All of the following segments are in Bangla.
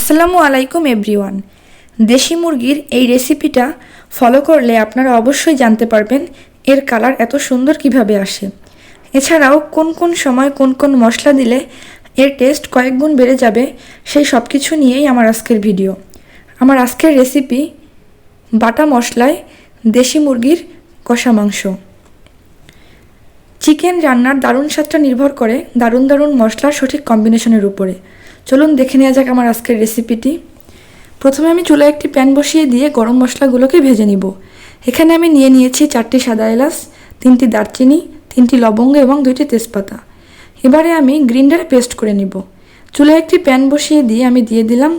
আসসালামু আলাইকুম এভরিওয়ান। দেশি মুরগির এই রেসিপিটা ফলো করলে আপনারা অবশ্যই জানতে পারবেন এর কালার এত সুন্দর কিভাবে আসে। এছাড়াও কোন কোন সময় কোন কোন মশলা দিলে এর টেস্ট কয়েক গুণ বেড়ে যাবে, সেই সব কিছু নিয়েই আমার আজকের ভিডিও। আমার আজকের রেসিপি বাটা মশলায় দেশি মুরগির কষা মাংস। চিকেন রান্নার দারুণ স্বাদটা নির্ভর করে দারুণ দারুণ মশলার সঠিক কম্বিনেশনের উপরে। চলুন দেখে নেওয়া যাক আমার আজকের রেসিপিটি। প্রথমে আমি চুলায় একটি প্যান বসিয়ে দিয়ে গরম মশলাগুলোকে ভেজে নিব। এখানে আমি নিয়েছি 4টি সাদা এলাচ, 3টি দারচিনি, 3টি লবঙ্গ এবং 2টি তেজপাতা। এবারে আমি গ্রাইন্ডারে পেস্ট করে নিব। চুলায় একটি প্যান বসিয়ে দিয়ে আমি দিয়ে দিলাম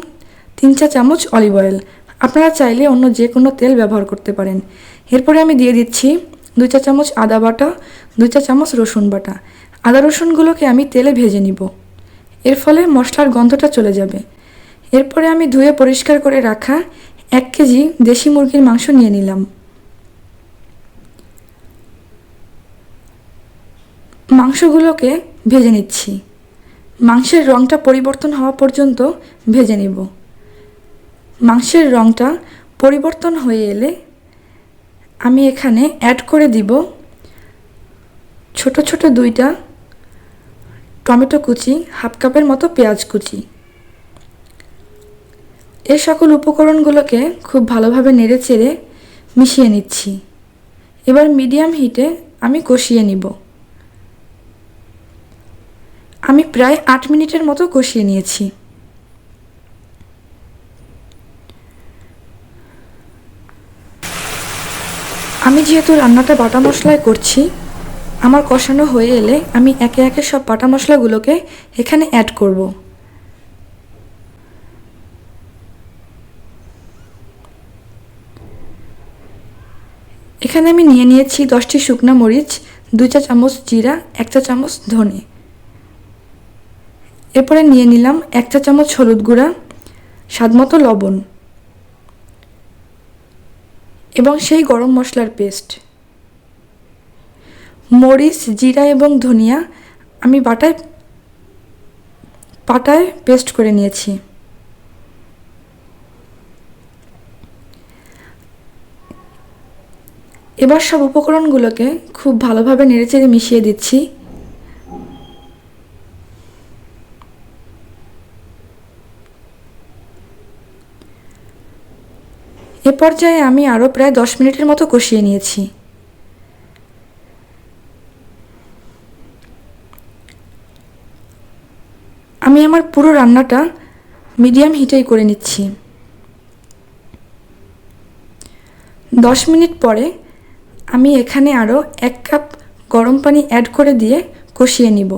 3 চা চামচ অলিভ অয়েল। আপনারা চাইলে অন্য যে কোনো তেল ব্যবহার করতে পারেন। এরপরে আমি দিয়ে দিচ্ছি 2 চা চামচ আদা বাটা, 2 চা চামচ রসুন বাটা। আদা রসুনগুলোকে আমি তেলে ভেজে নিব, এর ফলে মশলার গন্ধটা চলে যাবে। এরপরে আমি ধুয়ে পরিষ্কার করে রাখা 1 কেজি দেশি মুরগির মাংস নিয়ে নিলাম। মাংসগুলোকে ভেজে নিচ্ছি। মাংসের রঙটা পরিবর্তন হওয়া পর্যন্ত ভেজে নিব। মাংসের রঙটা পরিবর্তন হয়ে এলে আমি এখানে অ্যাড করে দিব ছোট ছোট 2টা টমেটো কুচি, হাফ কাপের মতো পেঁয়াজ কুচি। এই সকল উপকরণগুলোকে খুব ভালোভাবে নেড়েচেড়ে মিশিয়ে নিচ্ছি। এবার মিডিয়াম হিটে আমি কষিয়ে নিব। আমি প্রায় 8 মিনিটের মতো কষিয়ে নিয়েছি। আমি যেহেতু রান্নাটা বাটা মশলায় করছি, আমার কষানো হয়ে এলে আমি একে একে সব বাটা মশলাগুলোকে এখানে অ্যাড করব। এখানে আমি নিয়েছি 10টি শুকনো মরিচ, 2 চা চামচ জিরা, 1 চা চামচ ধনে। এরপরে নিয়ে নিলাম 1 চা চামচ হলুদ গুঁড়া, স্বাদমতো লবণ এবং সেই গরম মশলার পেস্ট। মরিচ, জিরা এবং ধনিয়া আমি পাটায় পেস্ট করে নিয়েছি। এবার সব উপকরণগুলোকে খুব ভালোভাবে নেড়েচেড়ে মিশিয়ে দিচ্ছি। এ পর্যায়ে আমি আরও প্রায় 10 মিনিটের মতো কষিয়ে নিয়েছি। আমি আমার পুরো রান্নাটা মিডিয়াম হিটেই করে নিচ্ছি। 10 মিনিট পরে আমি এখানে আরও 1 কাপ গরম পানি অ্যাড করে দিয়ে কষিয়ে নিব।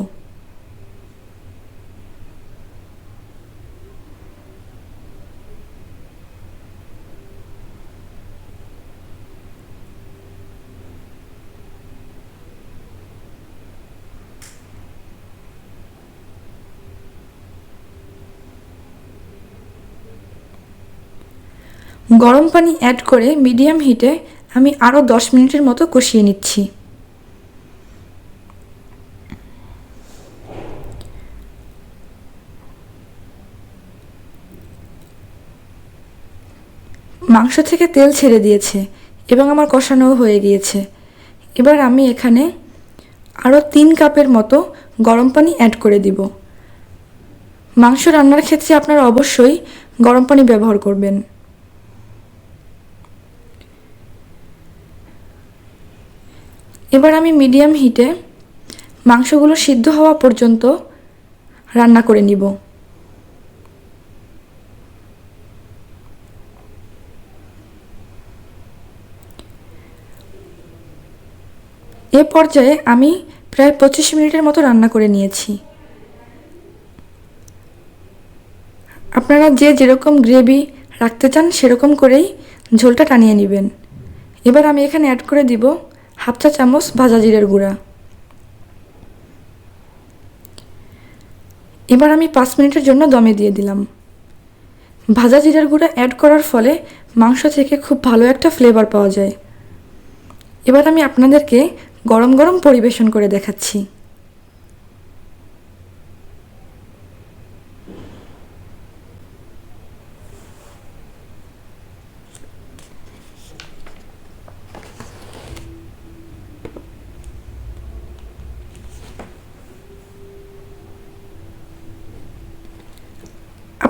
গরম পানি অ্যাড করে মিডিয়াম হিটে আমি আরও 10 মিনিটের মতো কষিয়ে নিচ্ছি। মাংস থেকে তেল ছেড়ে দিয়েছে এবং আমার কষানোও হয়ে গিয়েছে। এবার আমি এখানে আরও 3 কাপের মতো গরম পানি অ্যাড করে দিব। মাংস রান্নার ক্ষেত্রে আপনারা অবশ্যই গরম পানি ব্যবহার করবেন। এবার আমি মিডিয়াম হিটে মাংসগুলো সিদ্ধ হওয়া পর্যন্ত রান্না করে নিব। এ পর্যায়ে আমি প্রায় 25 মিনিটের মতো রান্না করে নিয়েছি। আপনারা যেরকম গ্রেভি রাখতে চান সেরকম করেই ঝোলটা টানিয়ে নেবেন। এবার আমি এখানে অ্যাড করে দিব হাফ চা চামচ ভাজা জিরের গুঁড়া। এবার আমি 5 মিনিটের জন্য দমে দিয়ে দিলাম। ভাজা জিরের গুঁড়া অ্যাড করার ফলে মাংস থেকে খুব ভালো একটা ফ্লেভার পাওয়া যায়। এবার আমি আপনাদেরকে গরম গরম পরিবেশন করে দেখাচ্ছি।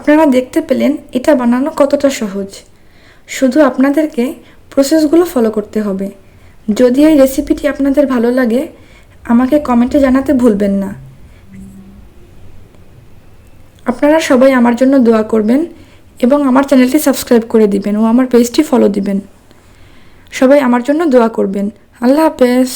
আপনারা দেখতে পেলেন এটা বানানো কতটা সহজ। শুধু আপনাদেরকে প্রসেসগুলো ফলো করতে হবে। যদি এই রেসিপিটি আপনাদের ভালো লাগে আমাকে কমেন্টে জানাতে ভুলবেন না। আপনারা সবাই আমার জন্য দোয়া করবেন এবং আমার চ্যানেলটি সাবস্ক্রাইব করে দিবেন ও আমার পেজটি ফলো দিবেন। সবাই আমার জন্য দোয়া করবেন। আল্লাহ হাফেজ।